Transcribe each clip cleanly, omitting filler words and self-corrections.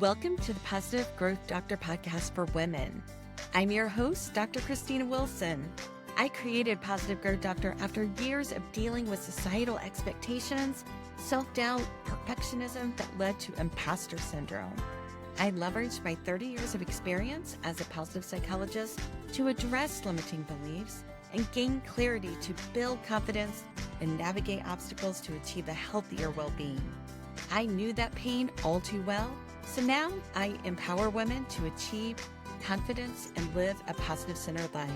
Welcome to the Positive Growth Doctor podcast for women. I'm your host, Dr. Christina Wilson. I created Positive Growth Doctor after years of dealing with societal expectations, self-doubt, perfectionism that led to imposter syndrome. I leveraged my 30 years of experience as a positive psychologist to address limiting beliefs and gain clarity to build confidence and navigate obstacles to achieve a healthier well-being. I knew that pain all too well, so now I empower women to achieve confidence and live a positive-centered life.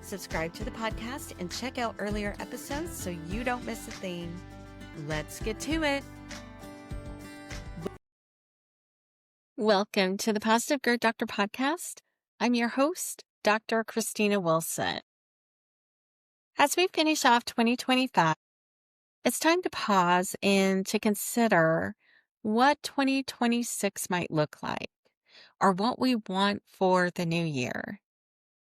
Subscribe to the podcast and check out earlier episodes so you don't miss a thing. Let's get to it. Welcome to the Positive Growth Doctor podcast. I'm your host, Dr. Christina Wilson. As we finish off 2025, it's time to pause and to consider what 2026 might look like or what we want for the new year.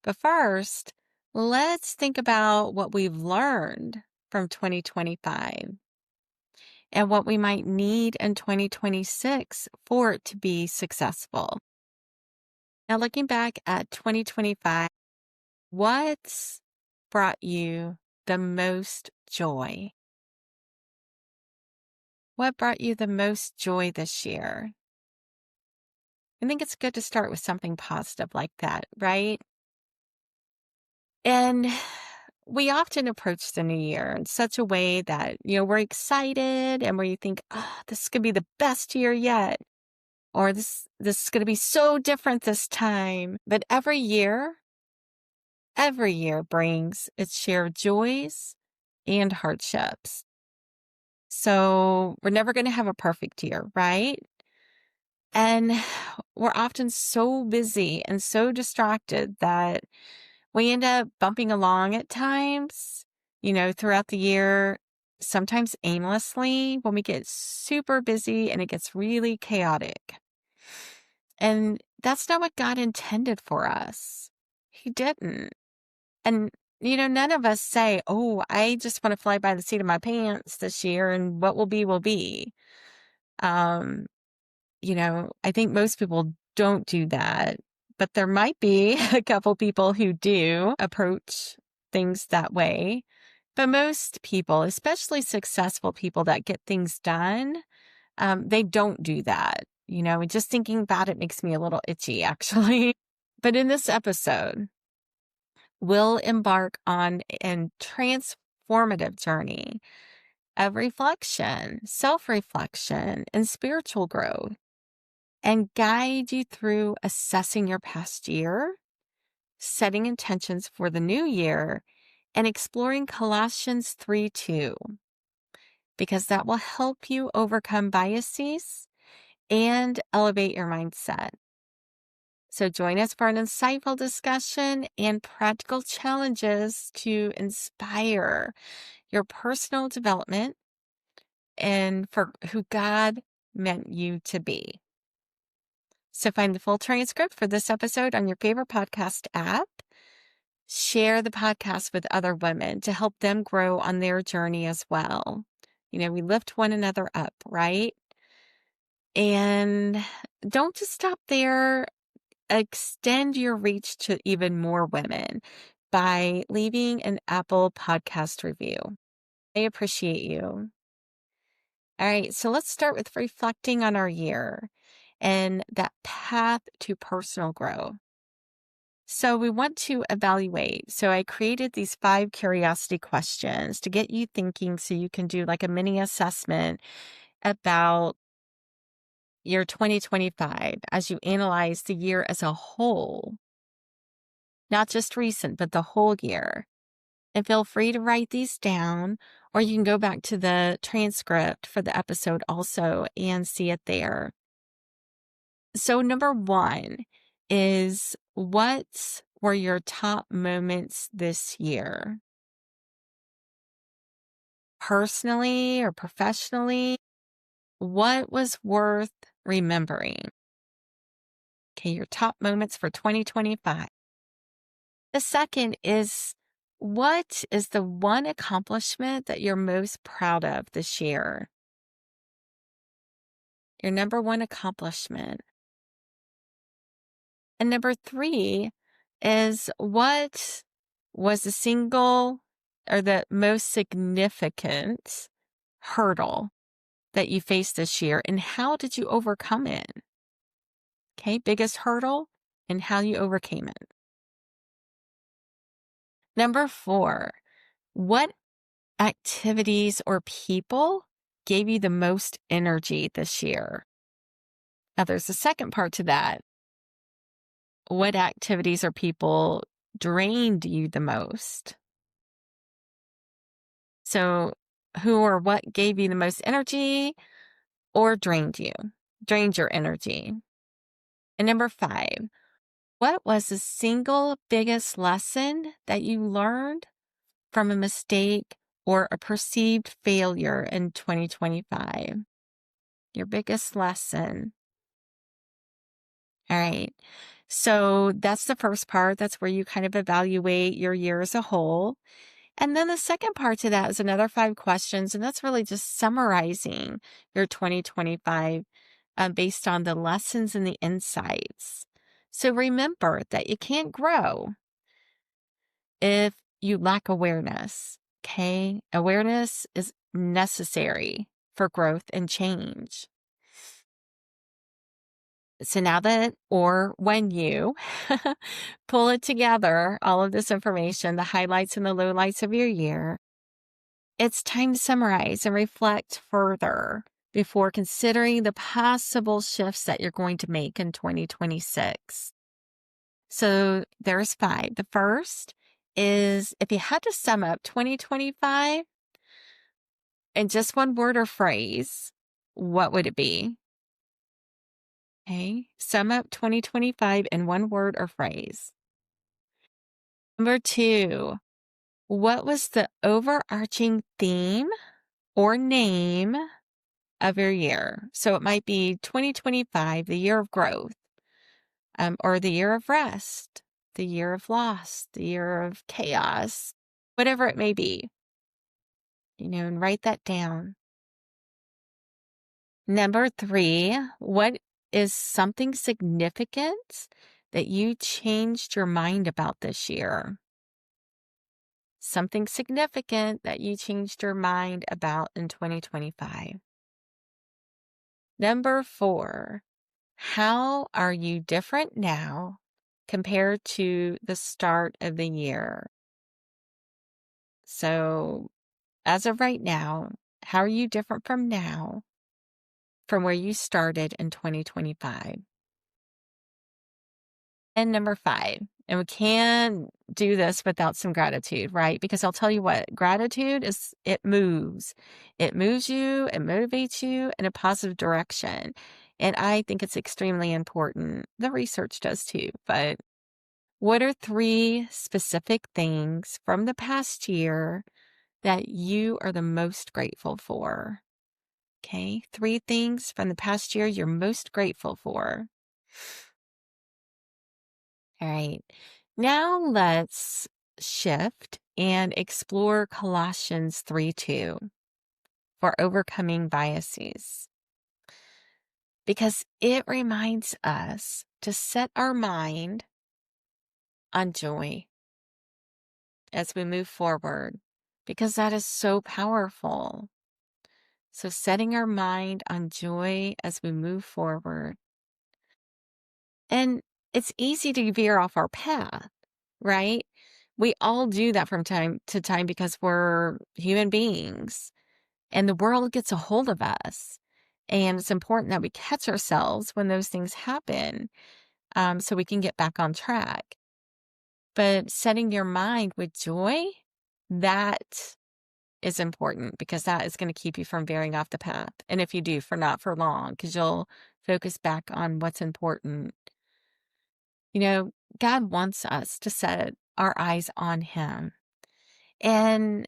But first, let's think about what we've learned from 2025 and what we might need in 2026 for it to be successful. Now, looking back at 2025, what's brought you the most joy? What brought you the most joy this year? I think it's good to start with something positive like that, right? And we often approach the new year in such a way that, we're excited and where you think, oh, this is going to be the best year yet. Or this is going to be so different this time. But every year brings its share of joys and hardships. So we're never going to have a perfect year, right? And we're often so busy and so distracted that we end up bumping along at times, throughout the year, sometimes aimlessly when we get super busy and it gets really chaotic. And that's not what God intended for us. He didn't. And none of us say, oh, I just want to fly by the seat of my pants this year and what will be, will be. I think most people don't do that, but there might be a couple people who do approach things that way. But most people, especially successful people that get things done, they don't do that. And just thinking about it makes me a little itchy, actually. But in this episode, we'll embark on a transformative journey of reflection, self-reflection, and spiritual growth, and guide you through assessing your past year, setting intentions for the new year, and exploring Colossians 3:2, because that will help you overcome biases and elevate your mindset. So join us for an insightful discussion and practical challenges to inspire your personal development and for who God meant you to be. So find the full transcript for this episode on your favorite podcast app. Share the podcast with other women to help them grow on their journey as well. We lift one another up, right? And don't just stop there. Extend your reach to even more women by leaving an Apple podcast review. I appreciate you. All right, so let's start with reflecting on our year and that path to personal growth. So we want to evaluate. So I created these 5 curiosity questions to get you thinking so you can do like a mini assessment about your 2025 as you analyze the year as a whole, not just recent, but the whole year. And feel free to write these down, or you can go back to the transcript for the episode also and see it there. So number 1 is, what were your top moments this year? Personally or professionally, what was worth remembering? Okay, your top moments for 2025. The second is, what is the one accomplishment that you're most proud of this year? Your number one accomplishment. And number three is, what was the single or the most significant hurdle that you faced this year, and how did you overcome it? Okay, biggest hurdle and how you overcame it. Number four, what activities or people gave you the most energy this year? Now, there's a second part to that. What activities or people drained you the most? So, who or what gave you the most energy or drained your energy? And number five, what was the single biggest lesson that you learned from a mistake or a perceived failure in 2025? Your biggest lesson. All right. So that's the first part. That's where you kind of evaluate your year as a whole. And then the second part to that is another 5 questions. And that's really just summarizing your 2025 based on the lessons and the insights. So remember that you can't grow if you lack awareness. Okay. Awareness is necessary for growth and change. So now that, or when you pull it together, all of this information, the highlights and the lowlights of your year, it's time to summarize and reflect further before considering the possible shifts that you're going to make in 2026. So there's 5. The first is, if you had to sum up 2025 in just one word or phrase, what would it be? Okay, sum up 2025 in one word or phrase. Number 2, what was the overarching theme or name of your year? So it might be 2025, the year of growth, or the year of rest, the year of loss, the year of chaos, whatever it may be, and write that down. Number 3, what is something significant that you changed your mind about this year? Something significant that you changed your mind about in 2025. Number 4, how are you different now compared to the start of the year? So, as of right now, how are you different from now from where you started in 2025? And number 5, and we can't do this without some gratitude, right? Because I'll tell you what, gratitude it moves. It moves you, it motivates you in a positive direction. And I think it's extremely important. The research does too. But what are 3 specific things from the past year that you are the most grateful for? Okay, 3 things from the past year you're most grateful for. All right. Now let's shift and explore Colossians 3:2 for overcoming biases, because it reminds us to set our mind on joy as we move forward, because that is so powerful. So setting our mind on joy as we move forward. And it's easy to veer off our path, right? We all do that from time to time because we're human beings and the world gets a hold of us. And it's important that we catch ourselves when those things happen, so we can get back on track. But setting your mind with joy, that is important, because that is going to keep you from veering off the path. And if you do, for not for long, because you'll focus back on what's important. God wants us to set our eyes on Him. And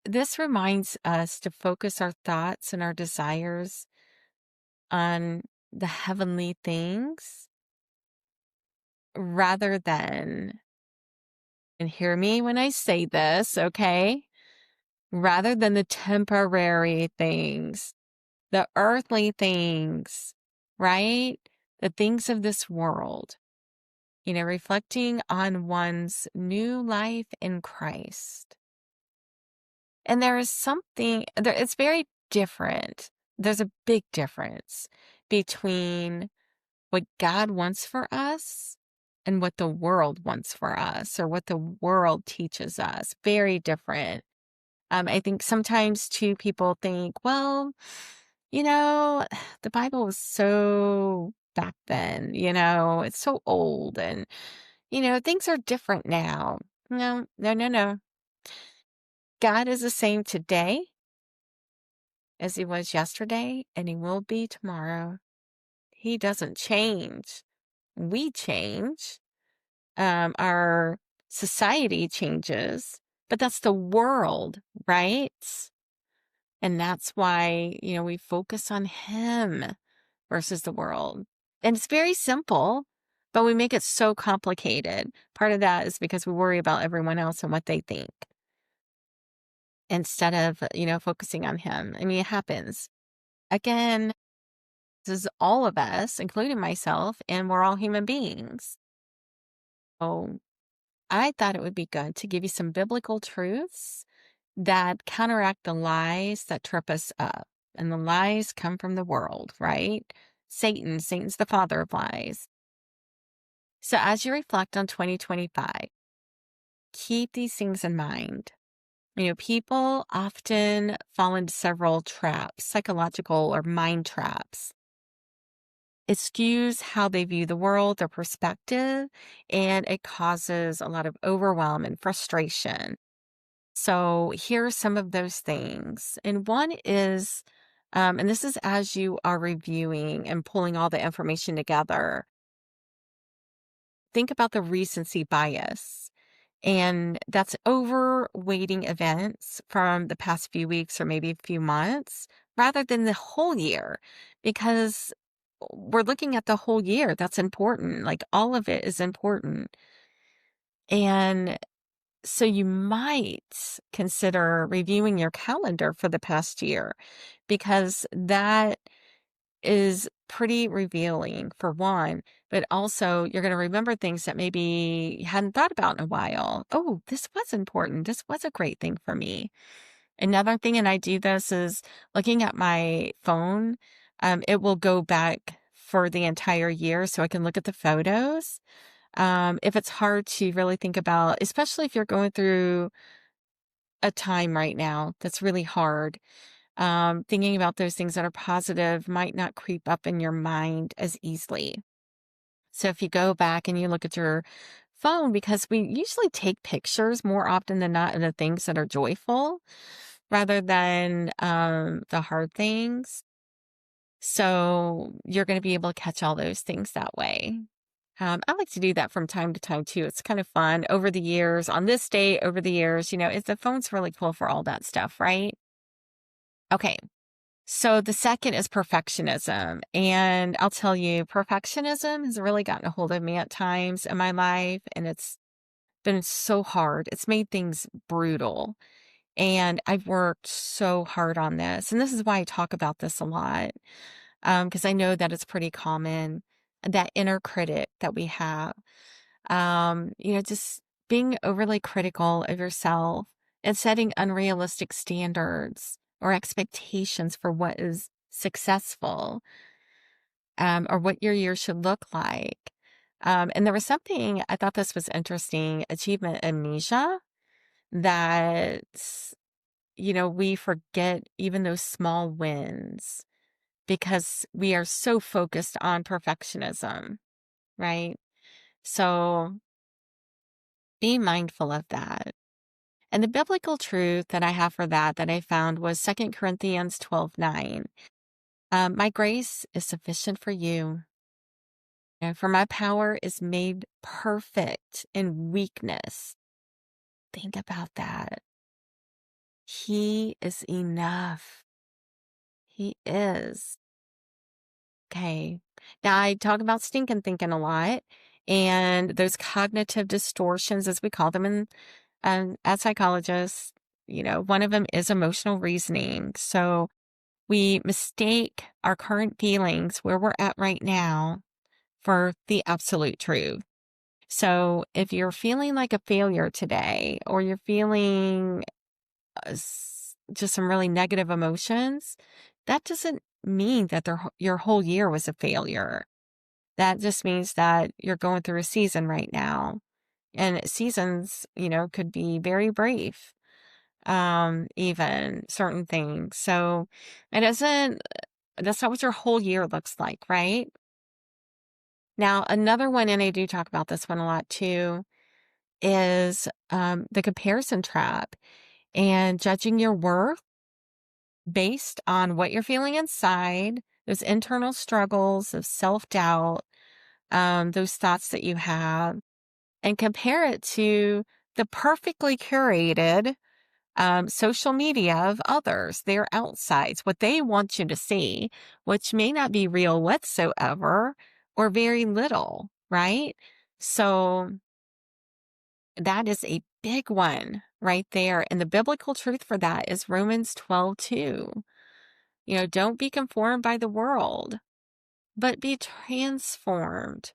this reminds us to focus our thoughts and our desires on the heavenly things rather than, and hear me when I say this, okay? Rather than the temporary things, the earthly things, right? The things of this world. reflecting on one's new life in Christ. And there is it's very different. There's a big difference between what God wants for us and what the world wants for us or what the world teaches us. Very different. I think sometimes too people think, well, you know, the Bible was so back then, it's so old and, things are different now. No, no, no, no. God is the same today as he was yesterday, and he will be tomorrow. He doesn't change. We change. Our society changes, but that's the world, right? And that's why, we focus on him versus the world. And it's very simple, but we make it so complicated. Part of that is because we worry about everyone else and what they think instead of, focusing on him. I mean, it happens. Again, this is all of us, including myself, and we're all human beings. So I thought it would be good to give you some biblical truths that counteract the lies that trip us up. And the lies come from the world, right? Satan's the father of lies. So as you reflect on 2025, keep these things in mind. People often fall into several traps, psychological or mind traps. It skews how they view the world, their perspective, and it causes a lot of overwhelm and frustration. So here are some of those things. And one is, and this is as you are reviewing and pulling all the information together, think about the recency bias. And that's overweighting events from the past few weeks or maybe a few months rather than the whole year, because we're looking at the whole year. That's important. Like all of it is important. And so you might consider reviewing your calendar for the past year because that is pretty revealing for one, but also you're going to remember things that maybe you hadn't thought about in a while. Oh, this was important. This was a great thing for me. Another thing, and I do this, is looking at my phone. It will go back for the entire year so I can look at the photos. If it's hard to really think about, especially if you're going through a time right now that's really hard, thinking about those things that are positive might not creep up in your mind as easily. So if you go back and you look at your phone, because we usually take pictures more often than not of the things that are joyful rather than the hard things. So you're going to be able to catch all those things that way. I like to do that from time to time too. It's kind of fun over the years. On this day, over the years, the phone's really cool for all that stuff, right? Okay. So the second is perfectionism. And I'll tell you, perfectionism has really gotten a hold of me at times in my life, and it's been so hard. It's made things brutal. And I've worked so hard on this. And this is why I talk about this a lot, because I know that it's pretty common, that inner critic that we have. Just being overly critical of yourself and setting unrealistic standards or expectations for what is successful, or what your year should look like. And there was something, I thought this was interesting, achievement amnesia, that, we forget even those small wins because we are so focused on perfectionism, right? So be mindful of that. And the biblical truth that I have for that I found was 2 Corinthians 12:9. My grace is sufficient for you. For my power is made perfect in weakness. Think about that. He is enough. He is. Okay. Now I talk about stinking thinking a lot, and those cognitive distortions, as we call them as psychologists, one of them is emotional reasoning. So we mistake our current feelings where we're at right now for the absolute truth. So if you're feeling like a failure today, or you're feeling just some really negative emotions, that doesn't mean that your whole year was a failure. That just means that you're going through a season right now. And seasons, could be very brief, even certain things. So it doesn't, that's not what your whole year looks like, right? Now, another one, and I do talk about this one a lot too, is the comparison trap and judging your worth based on what you're feeling inside, those internal struggles of self doubt, those thoughts that you have, and compare it to the perfectly curated social media of others, their outsides, what they want you to see, which may not be real whatsoever or very little, right? So that is a big one right there. And the biblical truth for that is Romans 12:2. Don't be conformed by the world, but be transformed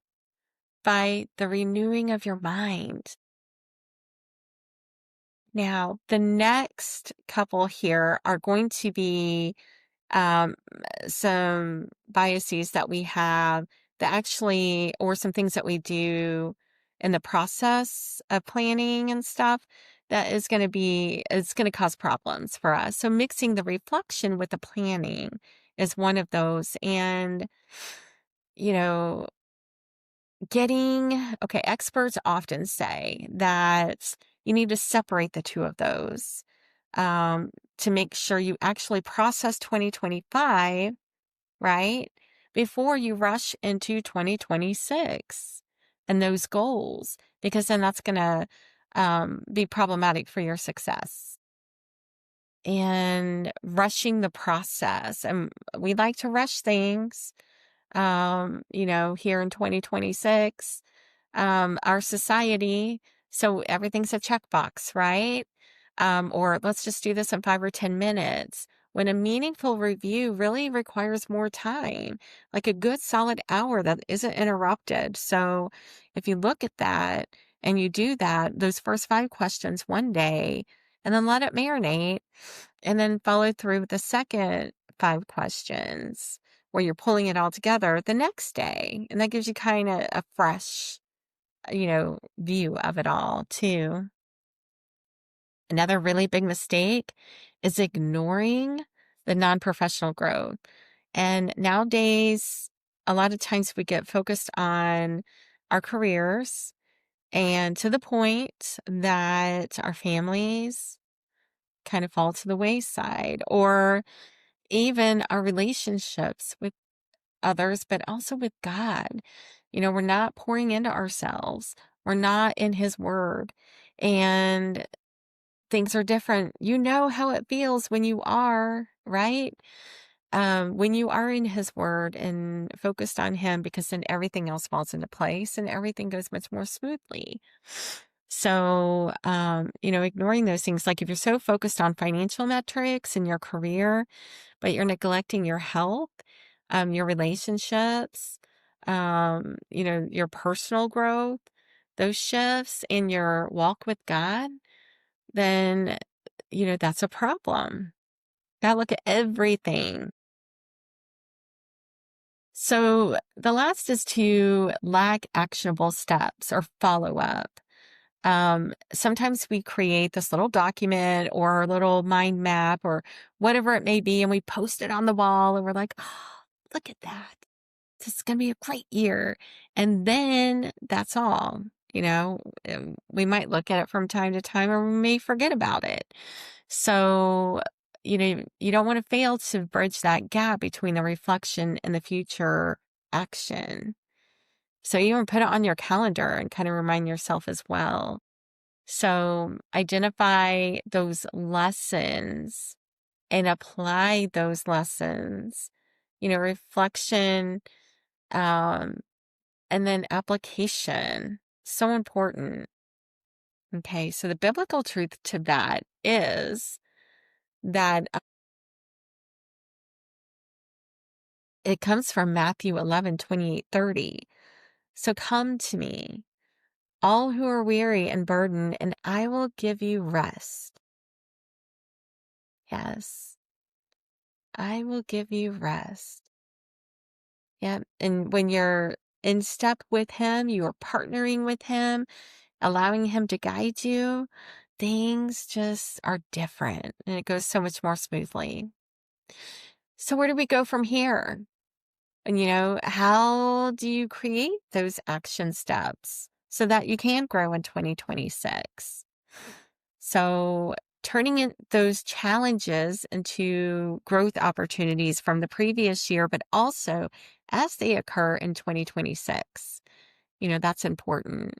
by the renewing of your mind. Now, the next couple here are going to be um, some biases that we have that actually, or some things that we do in the process of planning and stuff that it's going to cause problems for us. So mixing the reflection with the planning is one of those. And, you know, okay, experts often say that you need to separate the two of those to make sure you actually process 2025, right? Before you rush into 2026 and those goals, because then that's going to be problematic for your success. And rushing the process. And we like to rush things, here in 2026, our society. So everything's a checkbox, right? Or let's just do this in 5 or 10 minutes. When a meaningful review really requires more time, like a good solid hour that isn't interrupted. So if you look at that and you do that, those first 5 questions one day, and then let it marinate, and then follow through with the second 5 questions where you're pulling it all together the next day. And that gives you kind of a fresh, view of it all too. Another really big mistake is ignoring the non-professional growth. And nowadays, a lot of times we get focused on our careers, and to the point that our families kind of fall to the wayside, or even our relationships with others, but also with God. We're not pouring into ourselves. We're not in His Word. And things are different. You know how it feels when you are, right? When you are in His Word and focused on Him, because then everything else falls into place and everything goes much more smoothly. So, ignoring those things, like if you're so focused on financial metrics in your career, but you're neglecting your health, your relationships, your personal growth, those shifts in your walk with God, then, that's a problem. Gotta look at everything. So the last is to lack actionable steps or follow up. Sometimes we create this little document or little mind map or whatever it may be, and we post it on the wall and we're like, oh, look at that. This is going to be a great year. And then that's all. We might look at it from time to time, or we may forget about it. So, you don't want to fail to bridge that gap between the reflection and the future action. So even put it on your calendar and kind of remind yourself as well. So identify those lessons and apply those lessons, reflection, um, and then application. So important. Okay. So the biblical truth to that is that it comes from Matthew 11:28-30. So come to me, all who are weary and burdened, and I will give you rest. Yes, I will give you rest. Yeah. And when you're in step with him, you are partnering with him, allowing him to guide you, things just are different and it goes so much more smoothly. So, where do we go from here? And, how do you create those action steps so that you can grow in 2026? So, turning those challenges into growth opportunities from the previous year, but also as they occur in 2026, that's important.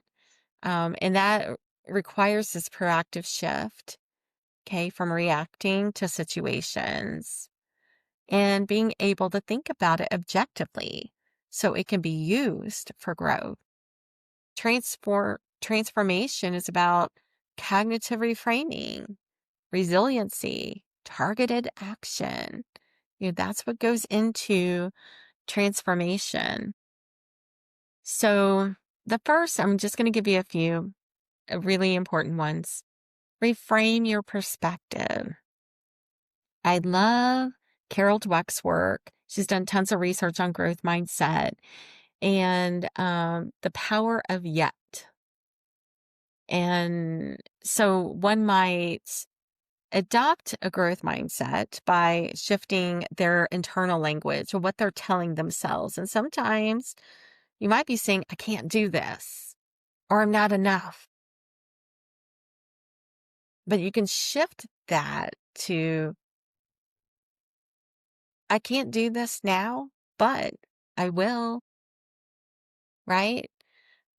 And that requires this proactive shift, okay, from reacting to situations and being able to think about it objectively so it can be used for growth. Transformation is about cognitive reframing, resiliency, targeted action. That's what goes into transformation. So, the first, I'm just going to give you a few really important ones. Reframe your perspective. I love Carol Dweck's work. She's done tons of research on growth mindset and the power of yet. And so one might adopt a growth mindset by shifting their internal language or what they're telling themselves. And sometimes you might be saying, I can't do this, or I'm not enough. But you can shift that to, I can't do this now, but I will, right?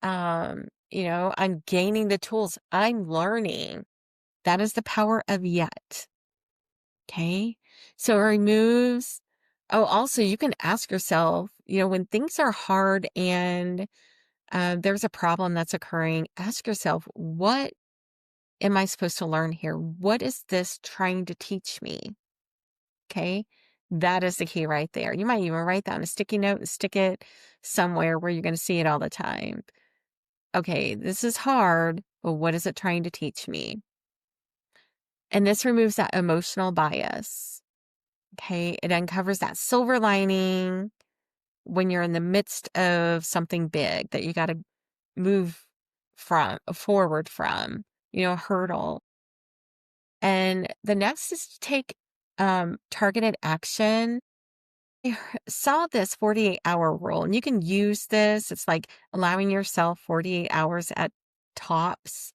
I'm gaining the tools. I'm learning. That is the power of yet. Okay. So it removes, also you can ask yourself, when things are hard and there's a problem that's occurring, ask yourself, what am I supposed to learn here? What is this trying to teach me? Okay. That is the key right there. You might even write that on a sticky note and stick it somewhere where you're going to see it all the time. Okay, this is hard, but what is it trying to teach me? And this removes that emotional bias. Okay, it uncovers that silver lining when you're in the midst of something big that you got to move forward from, hurdle. And the next is to take targeted action. I saw this 48-hour rule, and you can use this. It's like allowing yourself 48 hours at tops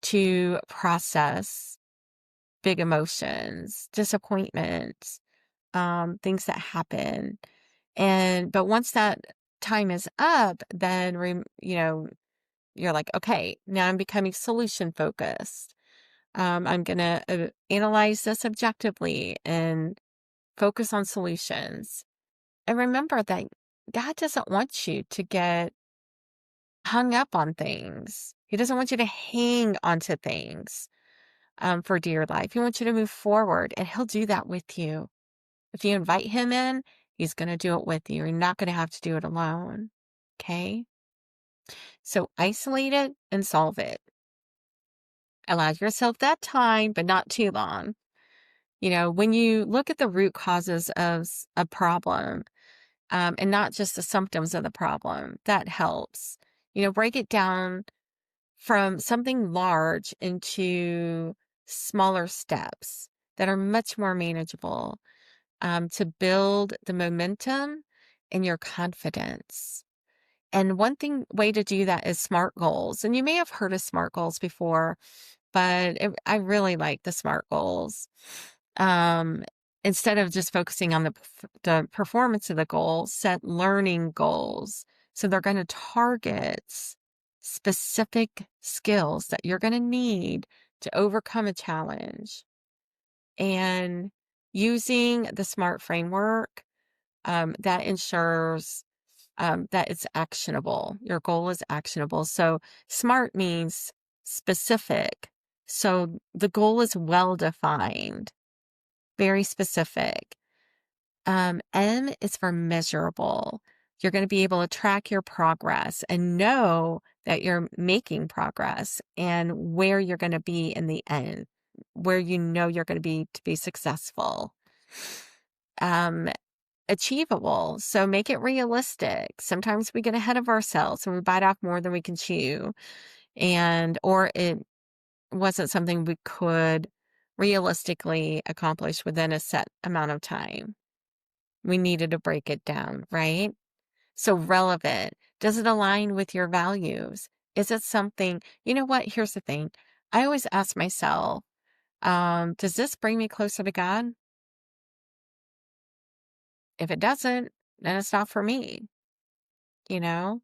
to process big emotions, disappointments, things that happen. But once that time is up, then, you're like, okay, now I'm becoming solution focused. I'm going to analyze this objectively and focus on solutions. And remember that God doesn't want you to get hung up on things. He doesn't want you to hang onto things for dear life. He wants you to move forward, and he'll do that with you. If you invite him in, he's going to do it with you. You're not going to have to do it alone. Okay? So isolate it and solve it. Allow yourself that time, but not too long. When you look at the root causes of a problem, and not just the symptoms of the problem, that helps. Break it down from something large into smaller steps that are much more manageable, to build the momentum and your confidence. And way to do that is SMART goals. And you may have heard of SMART goals before, but I really like the SMART goals. Instead of just focusing on the performance of the goal, set learning goals. So they're going to target specific skills that you're going to need to overcome a challenge. And using the SMART framework, that ensures that it's actionable. Your goal is actionable. So SMART means specific. So the goal is well defined, very specific. M is for measurable. You're going to be able to track your progress and know that you're making progress and where you're going to be in the end, where you know you're going to be successful. Achievable. So make it realistic. Sometimes we get ahead of ourselves and we bite off more than we can chew. Or it wasn't something we could realistically accomplish within a set amount of time. We needed to break it down, right? So relevant. Does it align with your values? Is it something, you know what? Here's the thing. I always ask myself, does this bring me closer to God? If it doesn't, then it's not for me, you know?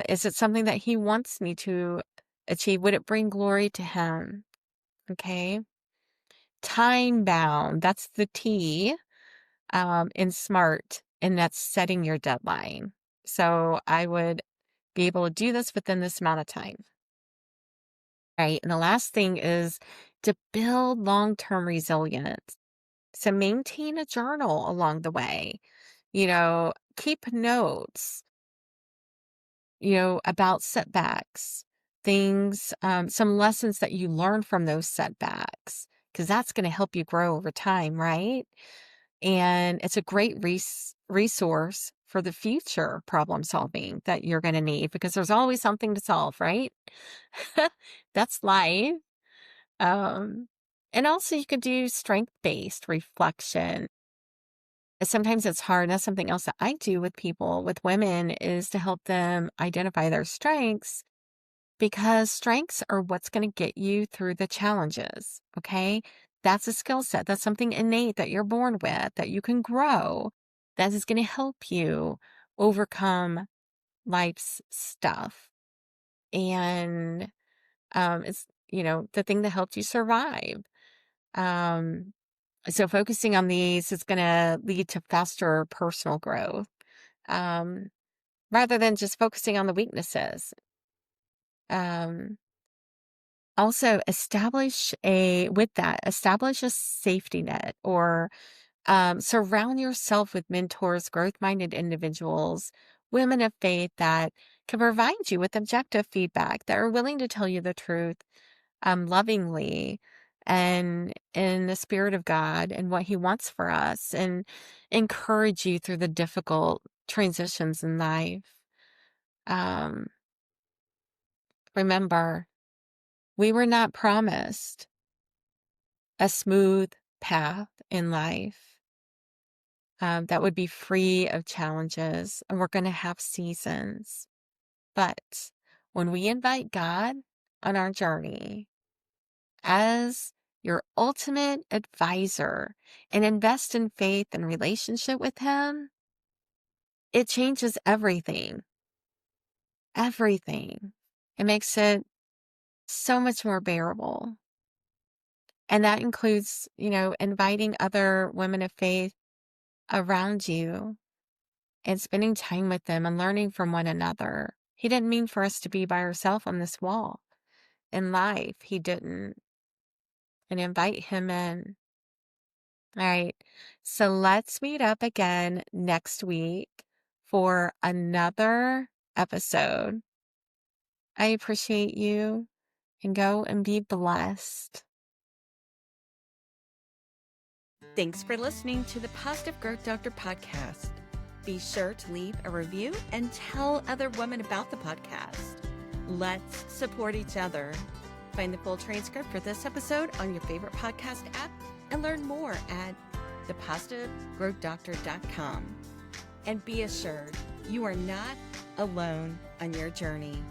Is it something that he wants me to achieve? Would it bring glory to him? Okay. Time bound. That's the T, in SMART, and that's setting your deadline. So I would be able to do this within this amount of time. Right. And the last thing is to build long-term resilience. So maintain a journal along the way. Keep notes, about setbacks, things, some lessons that you learn from those setbacks, because that's going to help you grow over time, right? And it's a great resource for the future problem solving that you're going to need, because there's always something to solve, right? That's life. Um, and also you could do strength-based reflection. Sometimes it's hard. That's something else that I do with people, with women, is to help them identify their strengths, because strengths are what's going to get you through the challenges. Okay. That's a skill set. That's something innate that you're born with, that you can grow, that is going to help you overcome life's stuff. And it's, the thing that helped you survive. Um, so focusing on these is going to lead to faster personal growth, um, rather than just focusing on the weaknesses. Um, Also, establish a safety net, or surround yourself with mentors, growth-minded individuals, women of faith that can provide you with objective feedback, that are willing to tell you the truth, lovingly, and in the spirit of God and what he wants for us, and encourage you through the difficult transitions in life. Um, Remember, we were not promised a smooth path in life, that would be free of challenges, and we're going to have seasons. But when we invite God on our journey as your ultimate advisor and invest in faith and relationship with him, it changes everything. Everything. It makes it so much more bearable. And that includes, inviting other women of faith around you and spending time with them and learning from one another. He didn't mean for us to be by ourselves on this wall in life. He didn't. And invite him in. All right. So let's meet up again next week for another episode. I appreciate you, and go and be blessed. Thanks for listening to the Positive Growth Doctor podcast. Be sure to leave a review and tell other women about the podcast. Let's support each other. Find the full transcript for this episode on your favorite podcast app, and learn more at thepositivegrowthdoctor.com. And be assured, you are not alone on your journey.